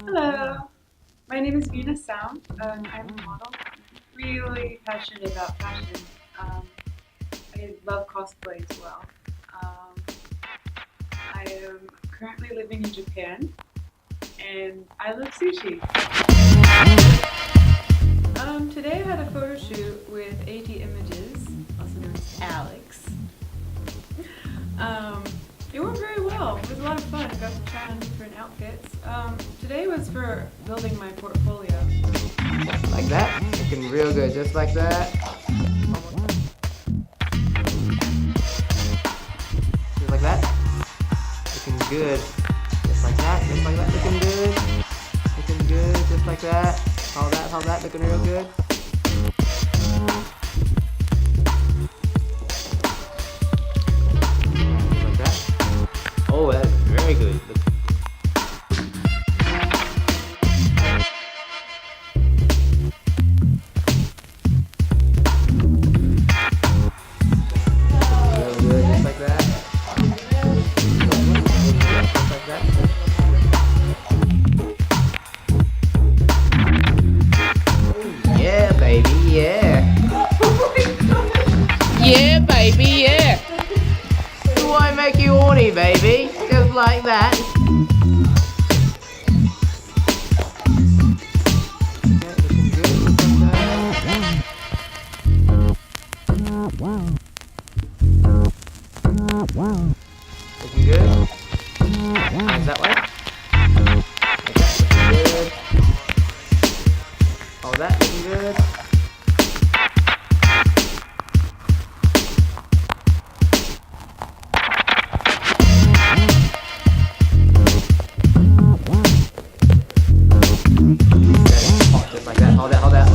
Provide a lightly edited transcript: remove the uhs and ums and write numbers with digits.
Hello, my name is Vina Sound. I'm a model. Really passionate about fashion. I love cosplay as well. Um, I am currently living in Japan, and I love sushi. Today I had a photo shoot with AT Images, also known as Alex. It went very well. It was a lot of fun. I got to try on different outfits. Today was for building my portfolio. Like that, looking real good, just like that. Just like that, looking good. Just like that, looking good. Looking good, just like that. Hold that, looking real good. Just like that. Oh, that's very good. Yeah, baby, yeah. Yeah, baby, yeah. It won't make you horny, baby. Just like that. Looking good. Hands that way. Like that, looking good. All that, looking good. Just like that, hold that,